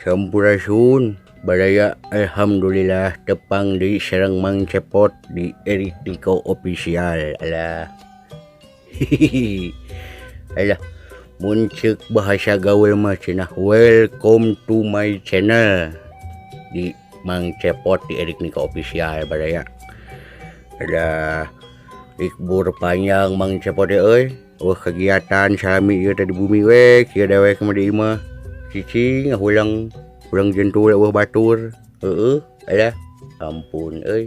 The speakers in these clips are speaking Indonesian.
Sampurasun, Baraya Alhamdulillah tepang di Serang Mang Cepot di Erik Tiko Official. Alah. Hihihi. Alah. Muncul bahasa gaul mah cenah. Welcome to my channel di Mang Cepot di Erik Tiko Official Baraya. Alah. Ikbur panjang Mang Cepot euy. Wah kegiatan salami ieu tadi bumi we, kieu dewek mah mah. Cicing ulang jentul wah batur. Alah. Ampun euy.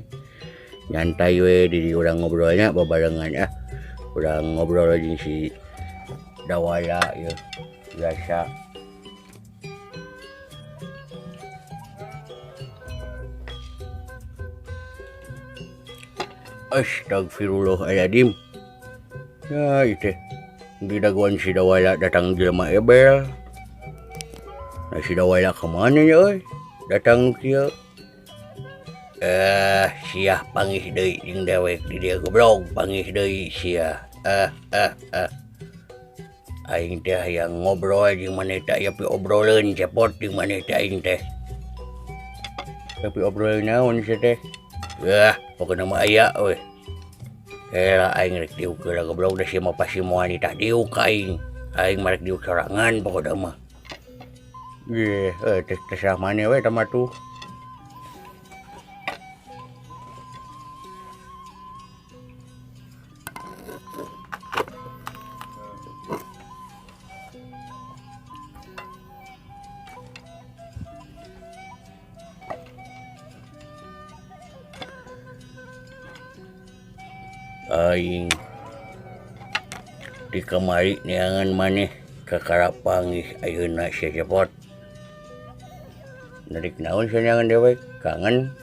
Nyantai we di urang ngobrolnya babarengan urang ngobrol jeung si Dawaya ya biasa. Astagfirullahaladzim. Ya itu di daguan si Dawaya datang jelema ebel. Nah si Dawaya kemana ya euy? Datang kieu. Sia pangih deui jeung dewek di dieu goblok, pangih deui sia. Aing teh hayang ngobrol jeung maneh teh aya pi obroleun Cepot jeung maneh teh aing teh. Tapi obroleun naon sia teh? Pokona mah aya we. Ela aing rek diuk heula goblok da sia mah pasti moal nitah diuk ka aing. Aing mah rek diuk sorangan pokona mah. Teh terserah maneh we tah mah tuh. Aing di kamari neangan maneh kakara pangih ayeuna sia Cepot. Narik naon sia neangan dewek? Kangen?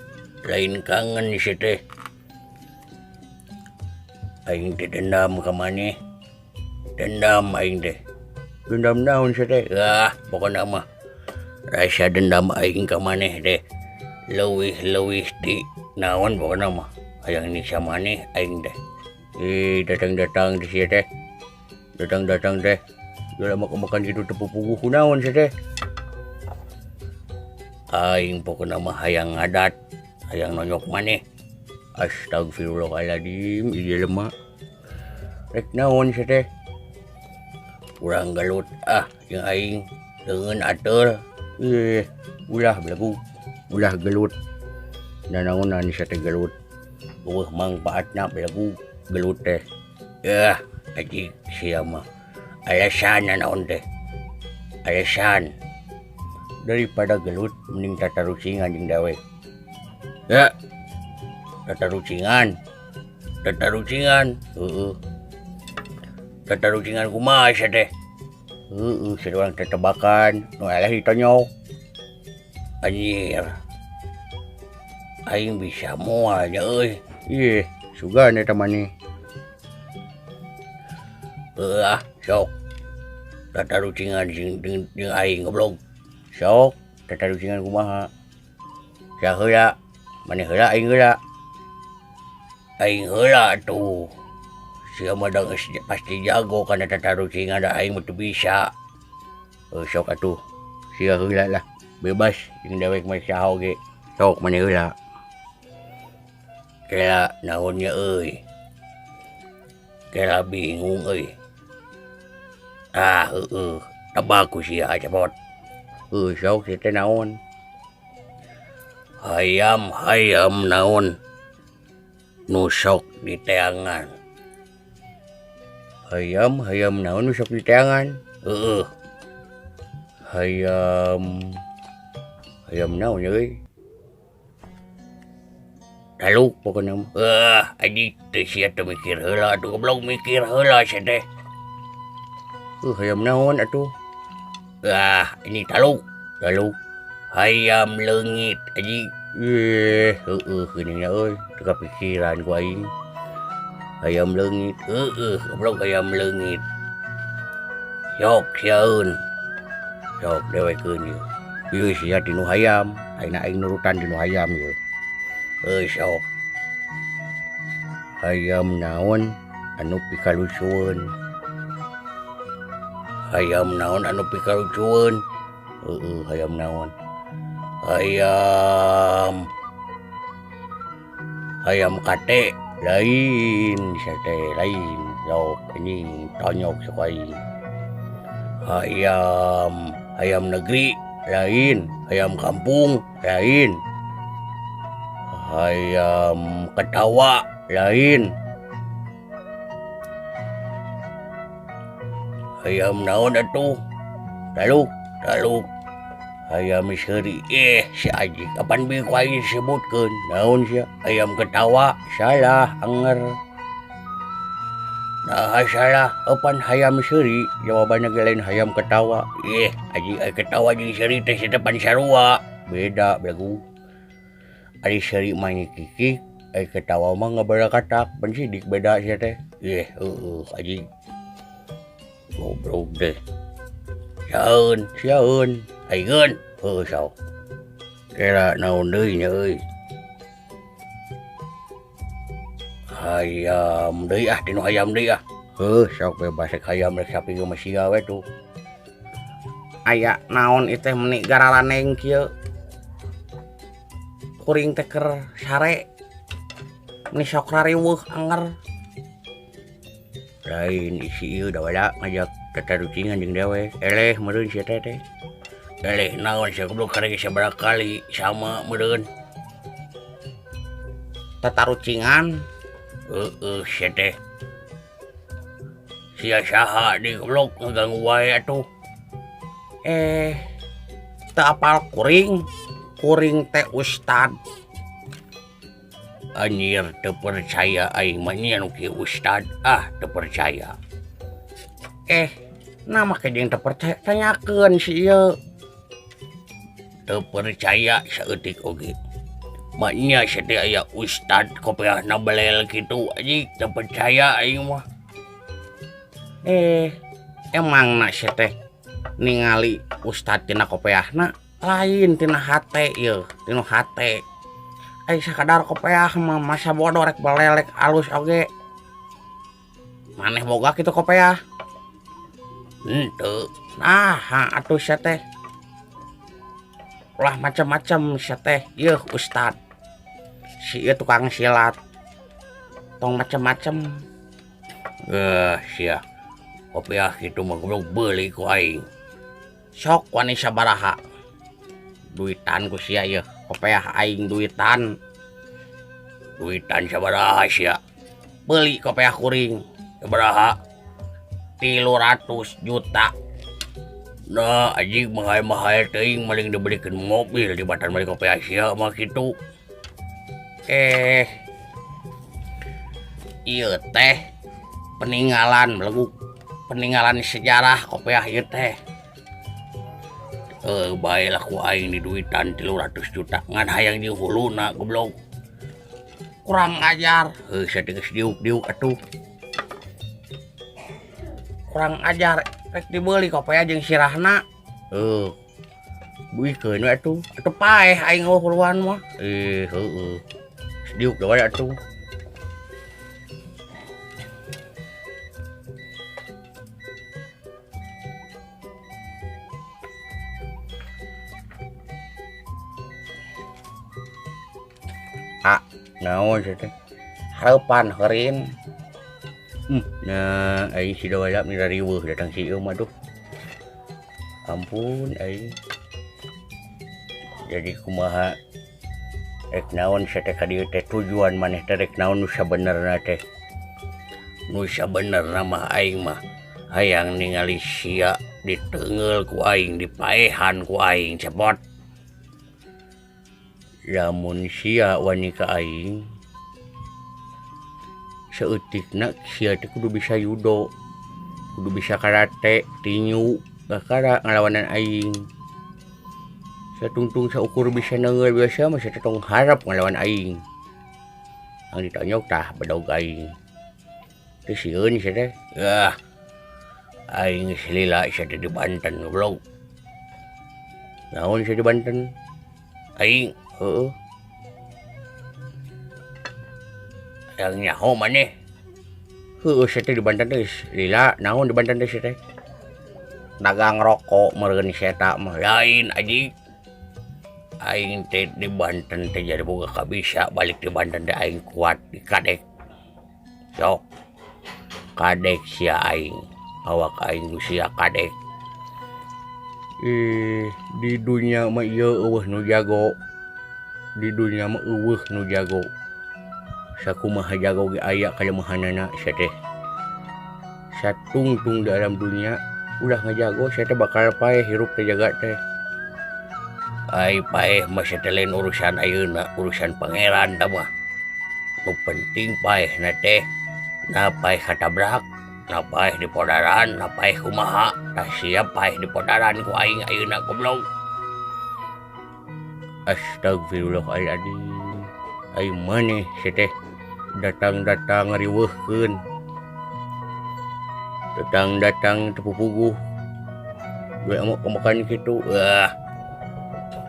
Lain kangen sia teh. Aing teh dendam ka maneh. Dendam aing teh. Dendam naon sia teh? Pokona mah rasa dendam aing ka maneh teh leuwih ti naon pokona mah hayang niksa maneh aing teh. Datang di sia teh. Datang teh. Geula makan kitu teu pupuguh kunaon sia teh. Aing pokona mah hayang ngadat, hayang nonyok maneh. Astagfirullahaladzim, ieu lemah. Rek naon sia teh? Urang galut jeung aing leungeun ateul. Ulah belagu. Ulah gelut. Nanaonan sia teh gelut. Eueuh mangpaatna belagu. Gelut teh. Aji sia mah alasan naon teh. Alasan daripada gelut mending tatarucingan jeung dewek. Tatarucingan. Tatarucingan kumaha sia teh? Sia urang teh tebakan nu eleh ditonyok. Anjir. Aing bisa moal nya euy. Sugan eta maneh. Sok. Tatarucingan jeung aing goblok. Sok, tatarucingan kumaha? Sia heula, maneh heula aing heula. Aing heula atuh. Sia mah da pasti jago kana tatarucingan da aing mah teu bisa. Sok atuh. Sia heula lah. Bebas jeung dewek mah saha oge. Sok maneh heula. Kela naonnya euy. Kela bingung euy. Tebak ku sia Cepot. Sok sia teh naon? Hayam naon? Nu sok di teangan. Hayam naon nu sok di teangan? Hayam naon euy? Taluk pokona mah. Anjing teh sia teh mikir heula atuh goblok, mikir heula sia teh. Hayam naon atuh? Ini taluk. Hayam leungit anjing. Geuning euy, teu kapikiran ku aing. Hayam leungit. Goblok hayam leungit. Sok siaeun. Sok dewekeun ieu. Ieu sia tinu hayam, aing nurutan tinu hayam ieu. Sok. Hayam naon anu pikalucueun? Hayam naon anu pikalucueun? Hayam naon? Ayam ayam kate lain sate lain sok ini tonyok sukai. Ayam negeri lain, ayam kampung lain, ayam ketawa lain, ayam naon atuh taluk ayam misteri si Aji kapan bi ku aing disebutkeun naon sia ayam ketawa salah anger nah salah apan hayam misteri jawabannya ge lain hayam ketawa Aji ketawa jeung seri teh si depan sarua beda belagu ari seri mah kikik ketawa mah ngabara katak pan sidik beda sia teh Aji goblok deh Sieun ayeun saw kira naon deui nya euy hayam deui tinu hayam deui sok bebas rek hayam rek sapi ge masia we tuh aya naon ieu teh meuni garalaneng kieu kuring teh keur sare meuni sok rariweuh anger lain isi ieu da bada ngajak tatarucingan jeung dewe eleh meureun sia teh eleh naon sia kudu karek sabaraha kali sama meureun tatarucingan sia teh sia saha di goblok ngaganggu wae atuh teu apal kuring teh ustad anjir teu percaya aing mah nya nu kieu ustad teu percaya nama ke jeung teu percaya tanyakeun si ieu teu percaya saeutik oge maknya sia teh aya ustad kopiahna belel kitu anjing teu percaya aing mah emangna sia teh ningali ustad tina kopiahna lain tina hate ieu tinu hate sakadar kopiah mah masa bodoh rek belelek alus oge maneh boga kitu kopiah henteu nah atuh sia teh ulah macam-macam sia teh yeuh ustad si ieu tukang silat tong macam-macam sia kopiah kitu mah goblok beuli ku aing sok wani sabaraha duitan ku sia ieu kopiah aing duitan sabaraha sia beuli kopiah kuring sabaraha 300 juta nah anjing mahal-mahal teuing maling dibelikeun mobil di batan balik kopiah sia mah kitu ieu teh peninggalan belagu peninggalan sejarah kopiah ieu teh baelah ku aing di duitan 300 juta ngan hayang di huluna goblok kurang ajar sia teh geus diuk-diuk atuh kurang ajar rek dibeli kopiah jeung sirahna buikeun we atuh paeh aing ngeuruan mah heueuh diuk da wae atuh naon sia teh hareupan heureun nah aing si dawalap ni rariweuh datang si ieu mah duh ampun aing jadi kumaha rek naon sia teh ka dieu teh tujuan maneh teh rek naon nu sabenerna teh nu sabenerna mah aing mah hayang ningali sia diteungeul ku aing dipaehan ku aing cepot lamun sia wani ka aing saeutikna sia teh kudu bisa judo kudu bisa karate tinju kakara ngalawanan aing sia tungtung saukur bisa neungeul biasa mah sia tong harap ngalawan aing ang ditanyok tah bedog aing teu sieun sia teh aing geus lila sia teh di Banten goblok naon sia di Banten aing yang nyaho maneh sia teh di Banten teh lila naon di Banten teh sia teh dagang rokok meureun sia eta mah lain anjing aing teh di Banten teh jadi boga kabisa balik di Banten teh aing kuat di kadek. Sok kadek sia aing. Awak aing sia kadek. Di dunia mah ieu eueuh nu jago. Di dunia mah eueuh nu jago. Sakumaha jago ge aya kalemahanana sia teh. Satungtung dalam dunia ulah ngajago saya teh bakal paeh hirup teh jaga teh. Ai paeh mah sia teh lain urusan ayeuna, urusan pangeran tah mah. Nu penting paehna teh na paeh katabrak, na paeh di podaran, na paeh kumaha, tah siap paeh di podaran ku aing ayeuna goblok. Astagfirullahaladzim. Aing maneh sia teh datang-datang ngariweuhkeun. Datang-datang tepupuguh. Gue mau makan gitu.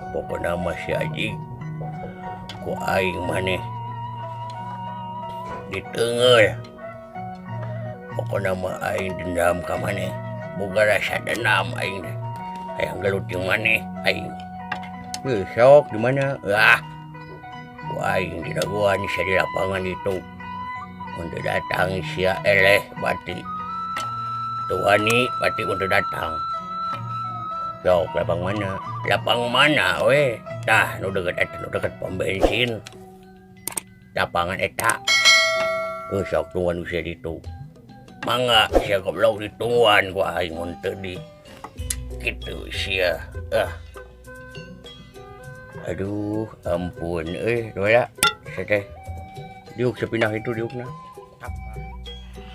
Pokoknya masih aji. Ku aing maneh ditengel. Pokoknya mah aing dendam ka maneh. Boga rasa dendam aing teh. Hayang geluting maneh aing. Sok di mana? Ku aing di daguan sia di lapangan itu. Untuk datang sia eleh bati. Tuani pati untuk datang. Sok lapang mana? Lapang mana we? Tah nu deket pom bensin. Lapangan eta. Sok tuan usia ditu. Mangga sia goblok dituan ku aing mun teu di kitu sia. Aduh, ampun doya. Sia teh. Diuk sepindah itu diukna.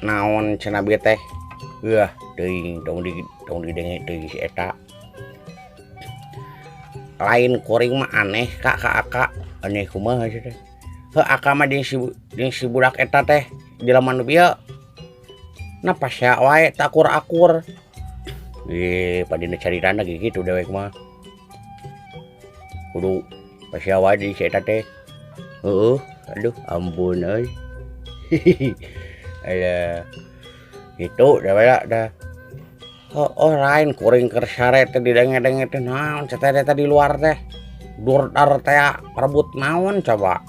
Naon cenah bieu teh? Teuing tong didenge teuing si eta. Lain kuring mah aneh ka aka. Aneh kumaha sih teh? Heuh aka mah jeung si budak eta teh jelema nu bieu. Na pasya wae takur-akur. Padina caritana ge kitu dewek mah. Kudu pasya wae di si eta teh. Aduh ampun euy. Alah itu dah banyak dah. Lain kuring kersare teh didenge-denge teh naon cenah teh di luar teh. Durdar teh perebut naon coba.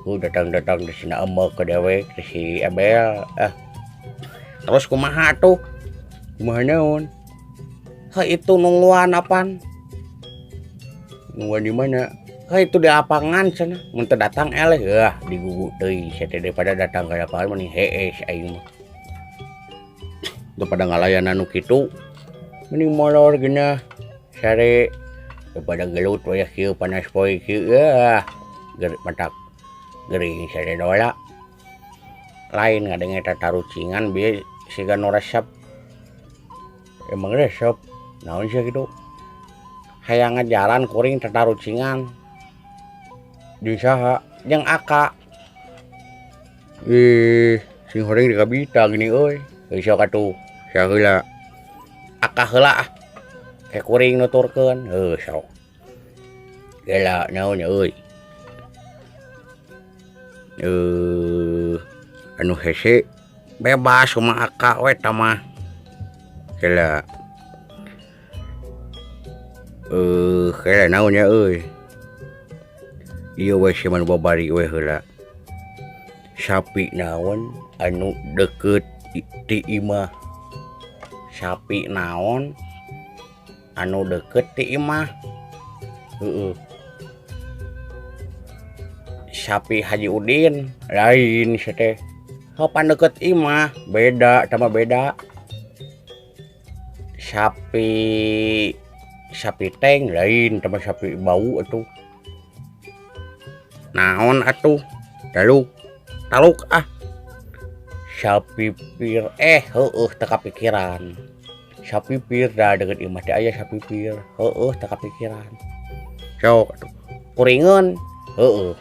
Datang-datang di sini emek ke dewek ke si Abel. Terus kumaha tuh? Kumaha naon? Itu nungguan apaan? Nungguan di mana? Itu di lapangan cenah. Mun teu datang eleh digugu deui sia teh daripada datang ka lapangan mending heuh aing mah. Daripada ngalayanan nu kitu mending molor geunah sare daripada gelut we kieu panas poe kieu matak gering sare dola lain ngadenge tatarucingan bieu siga nu resep emang resep naon sia kitu hayang ngajaran kuring tatarucingan di saha jeung aka sing horeng dikabita gini euy sok atuh sia heula aka heula ke kuring nuturkeun sok geula naon euy anu hese bebas kumaha aka we tah mah geula geula naon nya euy ieu we si manu babari we heula sapi naon anu deket ti imah sapi naon anu deket ti imah sapi Haji Udin lain sia teh pan deket imah beda sama beda sapi teng lain sama sapi bau atuh naon atuh taluk sapi pir teu kapikiran sapi pir dah deket imah teh aya sapi pir teu kapikiran sok kuringeun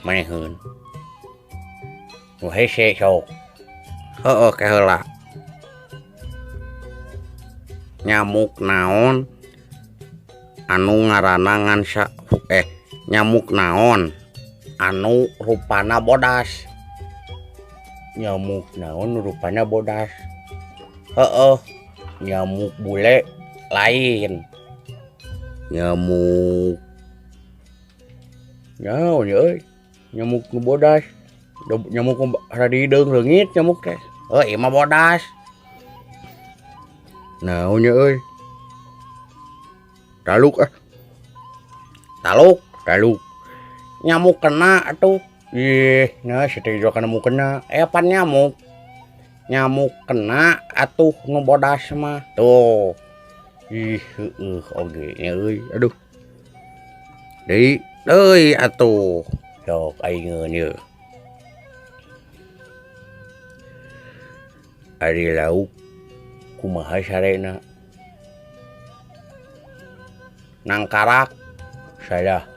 maneheun nu hese sok ke heula nyamuk naon anu ngaranna nyamuk naon anu rupana bodas nyamuk naon rupana bodas nyamuk bule lain nyamuk Nyaho nya euy. Nyamuk nu bodas. Nyamuk radi deung leungit nyamuk teh. Ieu mah bodas. Naon nya euy? Taluk ah. Taluk. Nyamuk kena atuh. Ih, nah si teh juga kana kena. Pan nyamuk. Nyamuk kena atuh nu bodas mah. Tuh. Ih, heueuh oge nya euy. Aduh. Deui atuh. Sok aingeun ieu. Ari lauk kumaha sarena? Nangkarak saya.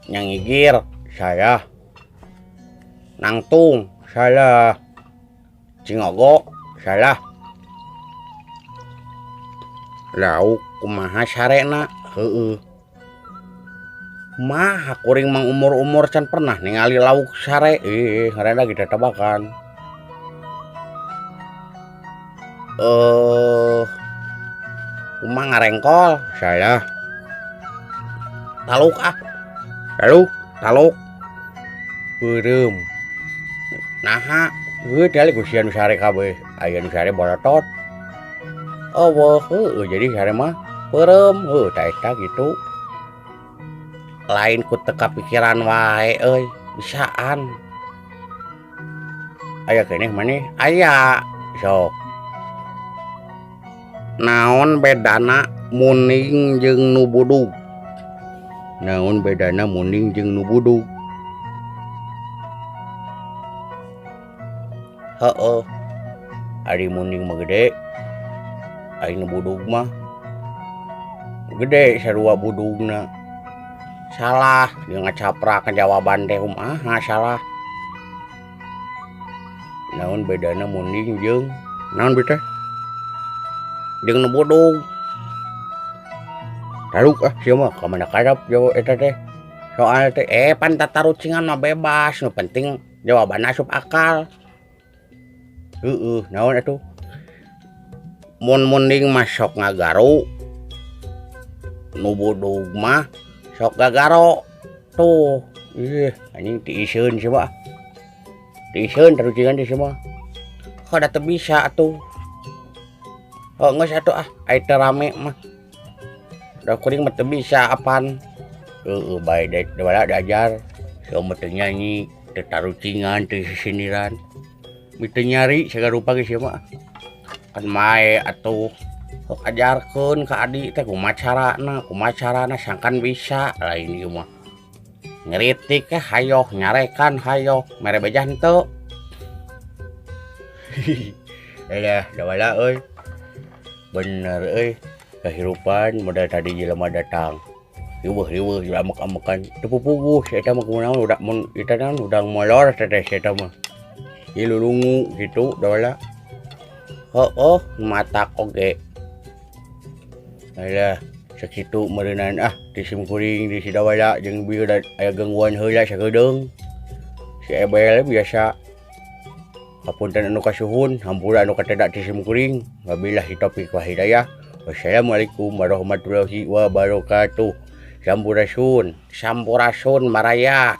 Nyangigir saya. Nangtung saya. Cingogo saya. Lauk kumaha sarena? Heueuh. Mah kuring mang umur-umur can pernah ningali lauk sare. Ngaranna ge tebakan. Kumaha ngarengkol saya. Taluk ah. Taluk. Beureum. Naha, geus teh ku sia nu sare kabeh. Aya nu sare bolotot. Weuh, jadi sare mah beureum. Tah eta gitu. Lain ku teu kapikiran wae euy, bisaan. Aya keneh maneh? Aya. Sok. Naon bedana muning jeung nu budug? Naon bedana muning jeung nu budug? Heueuh. Ari muning mah gede. Ari nu budug mah gede sarua budugna. Salah, dia ngacaprak jawaban teh kumaha salah. Naon bedana muning jeung naon bi teh? Jeung nu budug. Taluk ah sia mah ka mana kadap jawab eta teh. Soal teh pan tatarucingan mah bebas, nu penting jawaban asup akal. Naon atuh? Mun muning mah sok ngagaru. Nu budug mah sok gagaro. Tuh. Anjing tiiseun sia mah. Tiiseun tarucingan di sia mah. Kada teu bisa atuh. Geus atuh ah, ai teu rame mah. Da kuring mah teu bisa apan. Bae dek da diajar. Sia mah teu nyanyi, teu tarucingan, teu sisiniran. Teu nyari sagarupa ge sia mah. Kan mae atuh. Sok ajarkeun ka adik teh kumaha carana sangkan bisa lain ieu mah. Ngeritik hayo, nyarekan hayo, mere bejah henteu. Da bala euy. Bener euy. Kahirupan modal tadi jelema datang. Riweuh amek-amekan teu pupuguh eta mah kunaon udah mun eta naon udang molor teh eta mah. Ieu lulungu gitu da bala. Matak oge. Alah, sakitu meureunan di sim kuring di si dawala jeung bieu da aya gangguan heula sagedeung. Si ebel biasa. Hapunten anu kasuhun, hampura anu kateda di sim kuring. Wabillahi taufiq wal hidayah. Wassalamualaikum warahmatullahi wabarakatuh. Sampurasun maraya.